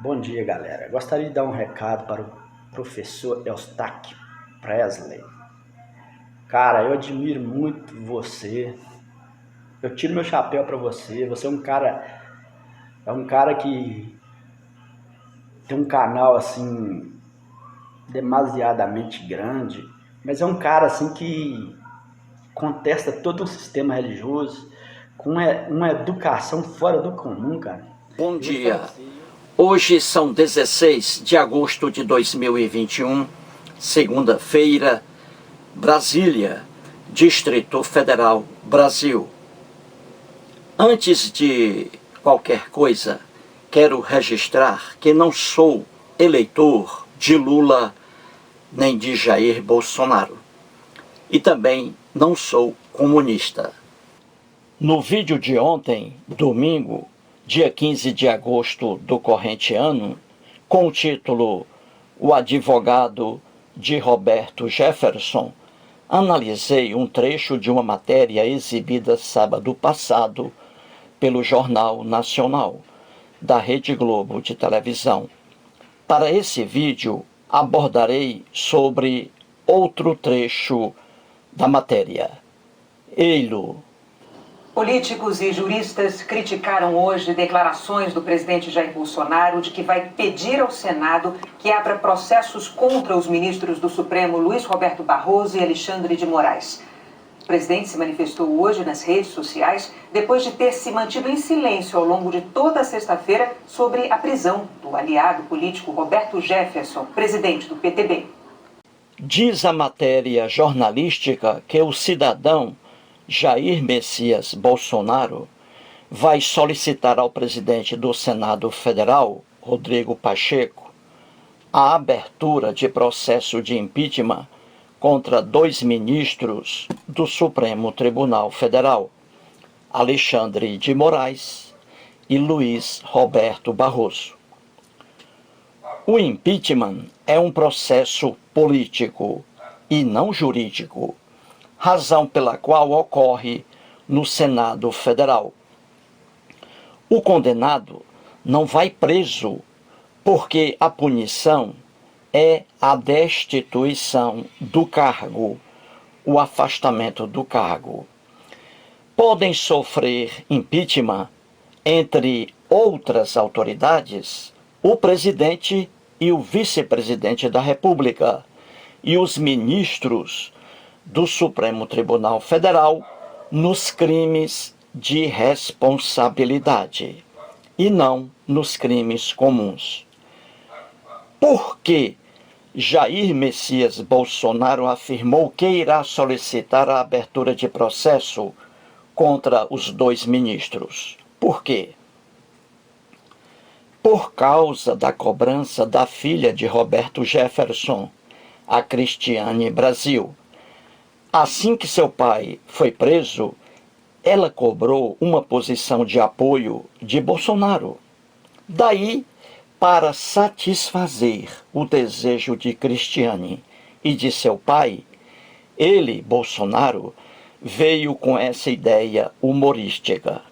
Bom dia, galera. Gostaria de dar um recado para o professor Eustáquio Presley. Cara, eu admiro muito você. Eu tiro meu chapéu para você. Você é um cara que tem um canal assim demasiadamente grande, mas é um cara assim que contesta todo um sistema religioso com uma educação fora do comum, cara. Bom Eu vou te falar dia. pra você, Hoje são 16 de agosto de 2021, segunda-feira, Brasília, Distrito Federal, Brasil. Antes de qualquer coisa, quero registrar que não sou eleitor de Lula nem de Jair Bolsonaro. E também não sou comunista. No vídeo de ontem, domingo, dia 15 de agosto do corrente ano, com o título O Advogado de Roberto Jefferson, analisei um trecho de uma matéria exibida sábado passado pelo Jornal Nacional, da Rede Globo de televisão. Para esse vídeo, abordarei sobre outro trecho da matéria. Ei-lo. Políticos e juristas criticaram hoje declarações do presidente Jair Bolsonaro de que vai pedir ao Senado que abra processos contra os ministros do Supremo Luiz Roberto Barroso e Alexandre de Moraes. O presidente se manifestou hoje nas redes sociais depois de ter se mantido em silêncio ao longo de toda a sexta-feira sobre a prisão do aliado político Roberto Jefferson, presidente do PTB. Diz a matéria jornalística que o cidadão Jair Messias Bolsonaro vai solicitar ao presidente do Senado Federal, Rodrigo Pacheco, a abertura de processo de impeachment contra 2 ministros do Supremo Tribunal Federal, Alexandre de Moraes e Luiz Roberto Barroso. O impeachment é um processo político e não jurídico, razão pela qual ocorre no Senado Federal. O condenado não vai preso porque a punição é a destituição do cargo, o afastamento do cargo. Podem sofrer impeachment, entre outras autoridades, o presidente e o vice-presidente da República e os ministros do Supremo Tribunal Federal nos crimes de responsabilidade e não nos crimes comuns. Por que Jair Messias Bolsonaro afirmou que irá solicitar a abertura de processo contra os 2 ministros? Por quê? Por causa da cobrança da filha de Roberto Jefferson, a Cristiane Brasil. Assim que seu pai foi preso, ela cobrou uma posição de apoio de Bolsonaro. Daí, para satisfazer o desejo de Cristiane e de seu pai, ele, Bolsonaro, veio com essa ideia humorística.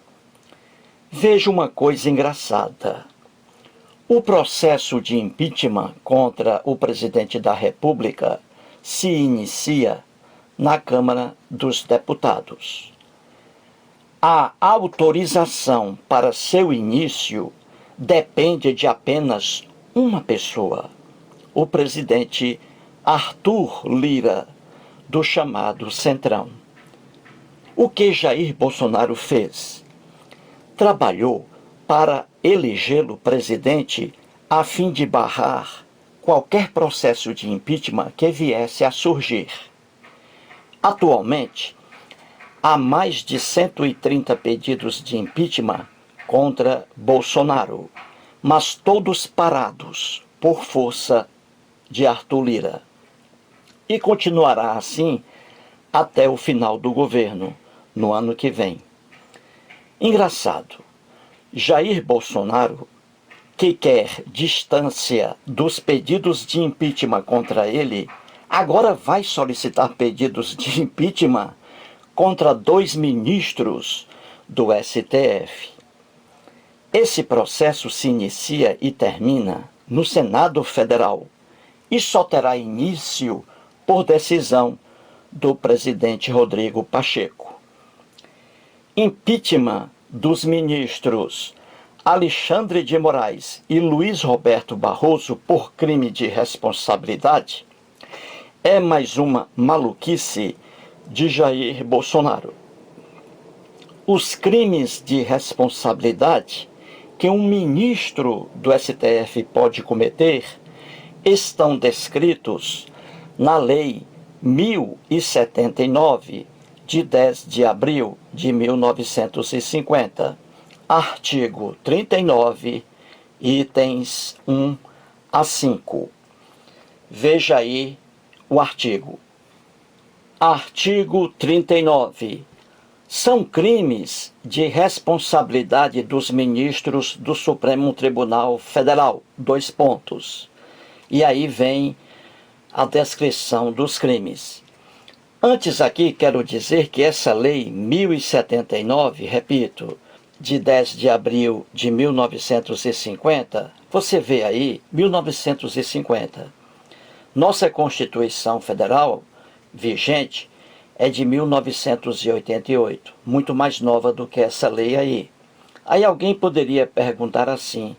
Veja uma coisa engraçada. O processo de impeachment contra o presidente da República se inicia na Câmara dos Deputados. A autorização para seu início depende de apenas uma pessoa, o presidente Arthur Lira, do chamado Centrão. O que Jair Bolsonaro fez? Trabalhou para elegê-lo presidente a fim de barrar qualquer processo de impeachment que viesse a surgir. Atualmente, há mais de 130 pedidos de impeachment contra Bolsonaro, mas todos parados por força de Arthur Lira. E continuará assim até o final do governo, no ano que vem. Engraçado, Jair Bolsonaro, que quer distância dos pedidos de impeachment contra ele, agora vai solicitar pedidos de impeachment contra 2 ministros do STF. Esse processo se inicia e termina no Senado Federal e só terá início por decisão do presidente Rodrigo Pacheco. Impeachment dos ministros Alexandre de Moraes e Luiz Roberto Barroso por crime de responsabilidade é mais uma maluquice de Jair Bolsonaro. Os crimes de responsabilidade que um ministro do STF pode cometer estão descritos na Lei 1079, de 10 de abril de 1950, artigo 39, itens 1 a 5. Veja aí o artigo. Artigo 39. São crimes de responsabilidade dos ministros do Supremo Tribunal Federal. 2 pontos. E aí vem a descrição dos crimes. Antes aqui quero dizer que essa lei 1079, repito, de 10 de abril de 1950, você vê aí, 1950. Nossa Constituição Federal, vigente, é de 1988, muito mais nova do que essa lei aí. Aí alguém poderia perguntar assim,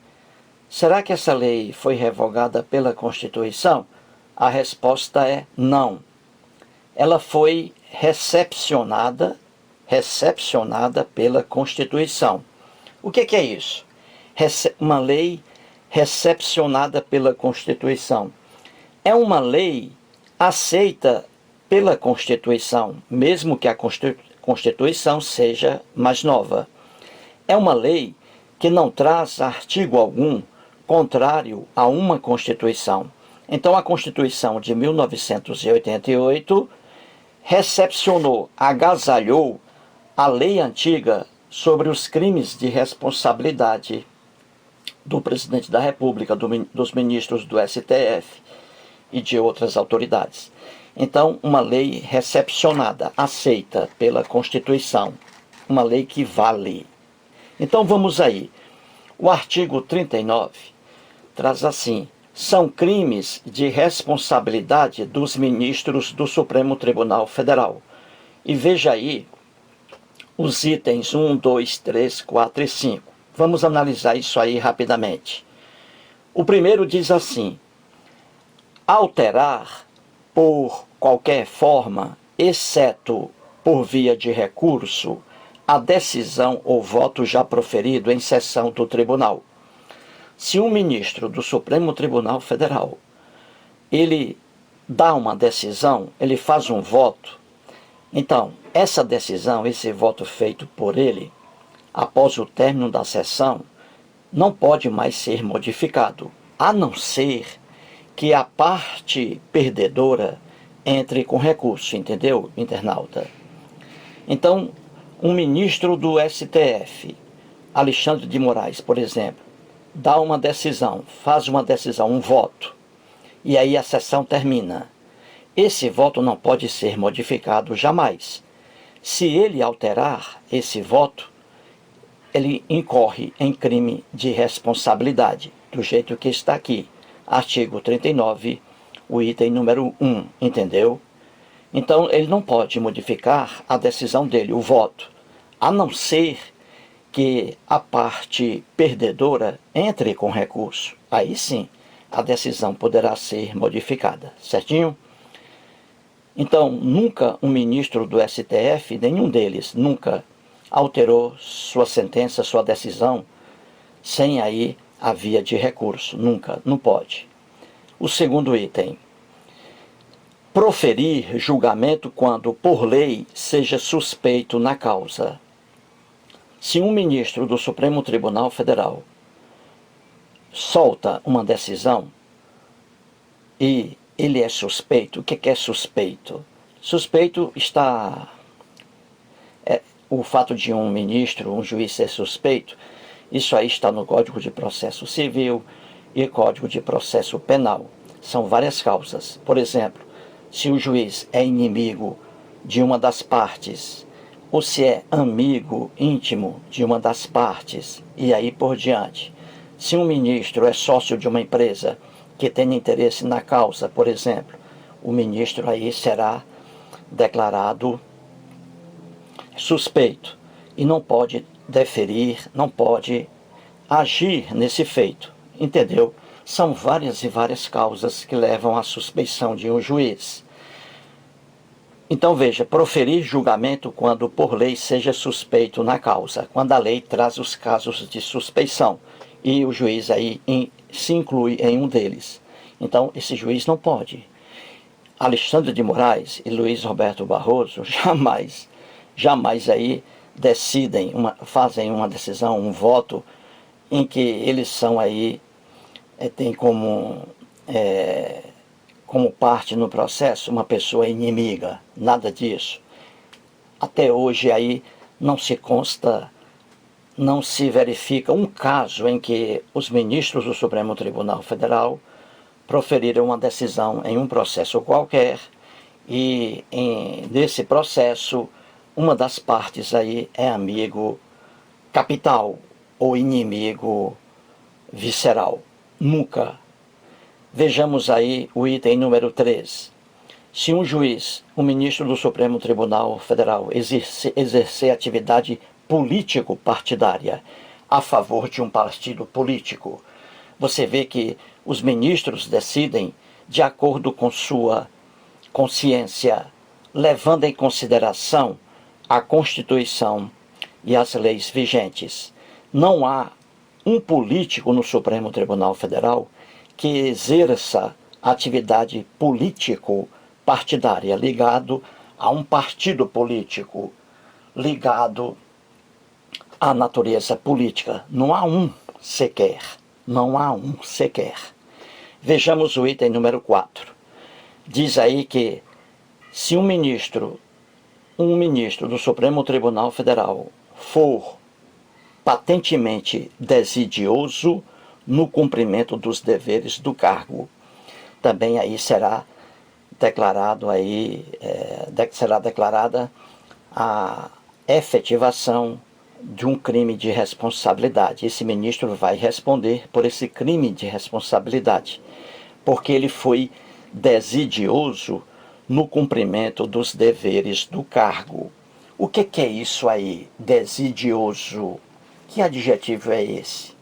será que essa lei foi revogada pela Constituição? A resposta é não. Ela foi recepcionada pela Constituição. O que é isso? Uma lei recepcionada pela Constituição. É uma lei aceita pela Constituição, mesmo que a Constituição seja mais nova. É uma lei que não traz artigo algum contrário a uma Constituição. Então, a Constituição de 1988 recepcionou, agasalhou a lei antiga sobre os crimes de responsabilidade do presidente da República, dos ministros do STF e de outras autoridades. Então, uma lei recepcionada, aceita pela Constituição, uma lei que vale. Então, vamos aí. O artigo 39 traz assim: são crimes de responsabilidade dos ministros do Supremo Tribunal Federal. E veja aí os itens 1, 2, 3, 4 e 5. Vamos analisar isso aí rapidamente. O primeiro diz assim: alterar por qualquer forma, exceto por via de recurso, a decisão ou voto já proferido em sessão do tribunal. Se um ministro do Supremo Tribunal Federal, ele dá uma decisão, ele faz um voto, então, essa decisão, esse voto feito por ele, após o término da sessão, não pode mais ser modificado, a não ser que a parte perdedora entre com recurso, entendeu, internauta? Então, um ministro do STF, Alexandre de Moraes, por exemplo, dá uma decisão, faz uma decisão, um voto, e aí a sessão termina. Esse voto não pode ser modificado jamais. Se ele alterar esse voto, ele incorre em crime de responsabilidade, do jeito que está aqui, artigo 39, o item número 1, entendeu? Então, ele não pode modificar a decisão dele, o voto, a não ser que a parte perdedora entre com recurso. Aí sim, a decisão poderá ser modificada, certinho? Então, nunca um ministro do STF, nenhum deles, nunca alterou sua sentença, sua decisão, sem aí a via de recurso. Nunca, não pode. O segundo item: proferir julgamento quando, por lei, seja suspeito na causa. Se um ministro do Supremo Tribunal Federal solta uma decisão e ele é suspeito, o que é suspeito? Suspeito está... o fato de um ministro, um juiz ser suspeito, isso aí está no Código de Processo Civil e Código de Processo Penal. São várias causas. Por exemplo, se o juiz é inimigo de uma das partes ou se é amigo íntimo de uma das partes, e aí por diante. Se um ministro é sócio de uma empresa que tem interesse na causa, por exemplo, o ministro aí será declarado suspeito e não pode deferir, não pode agir nesse feito, entendeu? São várias e várias causas que levam à suspeição de um juiz. Então veja, proferir julgamento quando por lei seja suspeito na causa, quando a lei traz os casos de suspeição e o juiz aí se inclui em um deles. Então esse juiz não pode. Alexandre de Moraes e Luiz Roberto Barroso jamais aí fazem uma decisão, um voto em que eles são aí, tem como parte no processo uma pessoa inimiga, nada disso. Até hoje aí não se consta, não se verifica um caso em que os ministros do Supremo Tribunal Federal proferiram uma decisão em um processo qualquer e nesse processo uma das partes aí é amigo capital ou inimigo visceral. Nunca. Vejamos aí o item número 3. Se um juiz, um ministro do Supremo Tribunal Federal, exercer atividade político-partidária a favor de um partido político, você vê que os ministros decidem de acordo com sua consciência, levando em consideração a Constituição e as leis vigentes. Não há um político no Supremo Tribunal Federal que exerça atividade político-partidária, ligado a um partido político, ligado à natureza política. Não há um sequer. Não há um sequer. Vejamos o item número 4. Diz aí que se um ministro do Supremo Tribunal Federal for patentemente desidioso no cumprimento dos deveres do cargo, também aí será declarada a efetivação de um crime de responsabilidade. Esse ministro vai responder por esse crime de responsabilidade, porque ele foi desidioso no cumprimento dos deveres do cargo. O que é isso aí, desidioso? Que adjetivo é esse?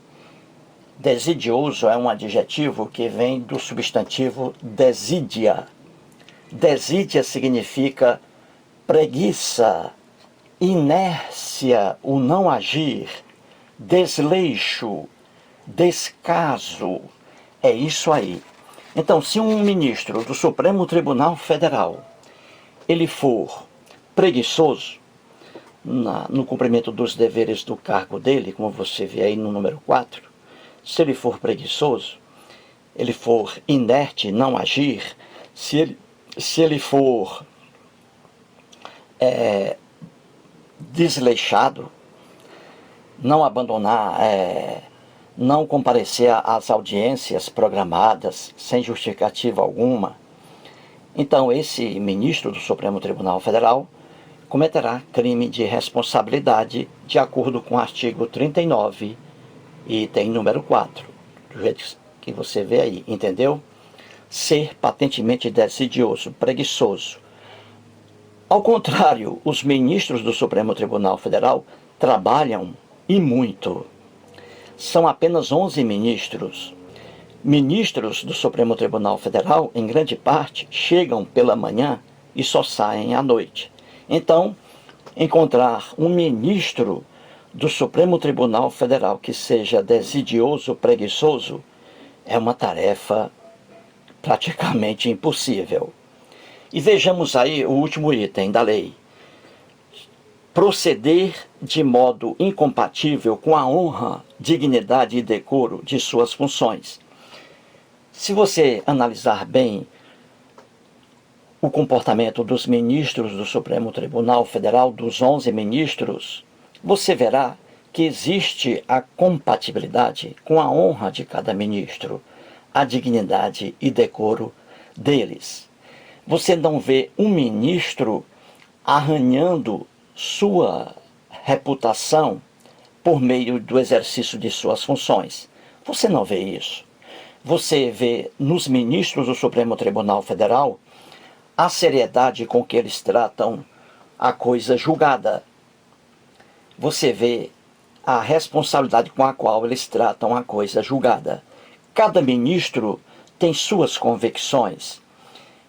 Desidioso é um adjetivo que vem do substantivo desídia. Desídia significa preguiça, inércia, o não agir, desleixo, descaso. É isso aí. Então, se um ministro do Supremo Tribunal Federal ele for preguiçoso no cumprimento dos deveres do cargo dele, como você vê aí no número 4, se ele for preguiçoso, ele for inerte, não agir, se ele for desleixado, não abandonar, não comparecer às audiências programadas sem justificativa alguma, então esse ministro do Supremo Tribunal Federal cometerá crime de responsabilidade de acordo com o artigo 39, item número 4, do jeito que você vê aí, entendeu? Ser patentemente desidioso, preguiçoso. Ao contrário, os ministros do Supremo Tribunal Federal trabalham e muito. São apenas 11 ministros. Ministros do Supremo Tribunal Federal, em grande parte, chegam pela manhã e só saem à noite. Então, encontrar um ministro do Supremo Tribunal Federal que seja desidioso, preguiçoso, é uma tarefa praticamente impossível. E vejamos aí o último item da lei. Proceder de modo incompatível com a honra, dignidade e decoro de suas funções. Se você analisar bem o comportamento dos ministros do Supremo Tribunal Federal, dos 11 ministros, você verá que existe a compatibilidade com a honra de cada ministro, a dignidade e decoro deles. Você não vê um ministro arranhando sua reputação por meio do exercício de suas funções. Você não vê isso. Você vê nos ministros do Supremo Tribunal Federal a seriedade com que eles tratam a coisa julgada. Você vê a responsabilidade com a qual eles tratam a coisa julgada. Cada ministro tem suas convicções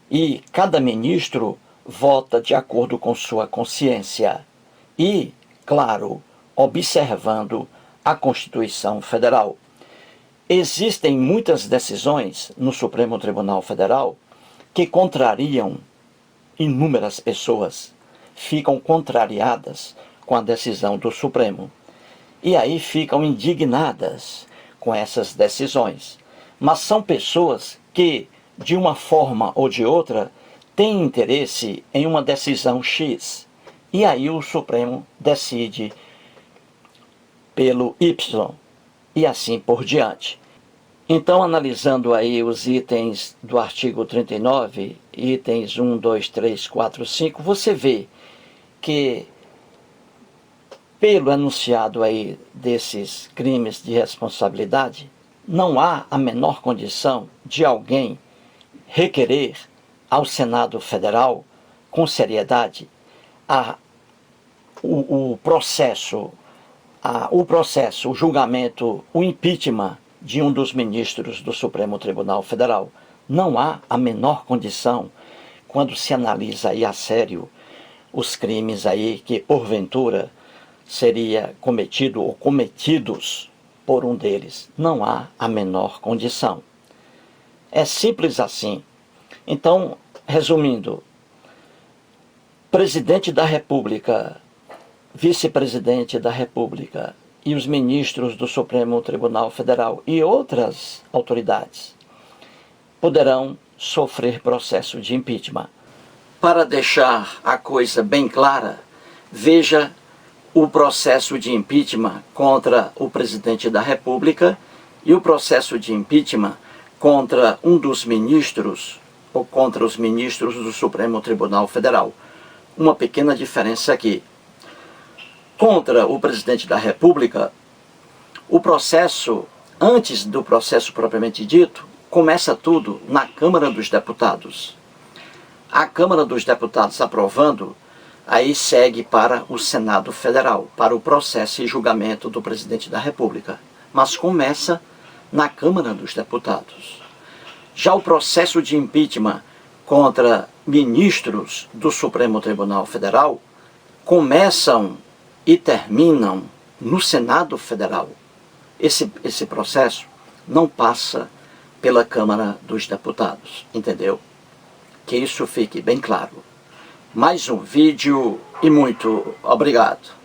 e cada ministro vota de acordo com sua consciência e, claro, observando a Constituição Federal. Existem muitas decisões no Supremo Tribunal Federal que contrariam inúmeras pessoas, ficam contrariadas com a decisão do Supremo. E aí ficam indignadas com essas decisões. Mas são pessoas que, de uma forma ou de outra, têm interesse em uma decisão X. E aí o Supremo decide pelo Y. E assim por diante. Então, analisando aí os itens do artigo 39, itens 1, 2, 3, 4, 5, você vê que, pelo enunciado aí desses crimes de responsabilidade, não há a menor condição de alguém requerer ao Senado Federal, com seriedade, o processo, o julgamento, o impeachment de um dos ministros do Supremo Tribunal Federal. Não há a menor condição, quando se analisa aí a sério os crimes aí que, porventura, seria cometido ou cometidos por um deles. Não há a menor condição. É simples assim. Então, resumindo, presidente da República, vice-presidente da República e os ministros do Supremo Tribunal Federal e outras autoridades poderão sofrer processo de impeachment. Para deixar a coisa bem clara, veja o processo de impeachment contra o presidente da República e o processo de impeachment contra um dos ministros ou contra os ministros do Supremo Tribunal Federal. Uma pequena diferença aqui. Contra o presidente da República, o processo, antes do processo propriamente dito, começa tudo na Câmara dos Deputados. A Câmara dos Deputados aprovando, aí segue para o Senado Federal, para o processo e julgamento do presidente da República. Mas começa na Câmara dos Deputados. Já o processo de impeachment contra ministros do Supremo Tribunal Federal começam e terminam no Senado Federal. Esse processo não passa pela Câmara dos Deputados, entendeu? Que isso fique bem claro. Mais um vídeo e muito obrigado.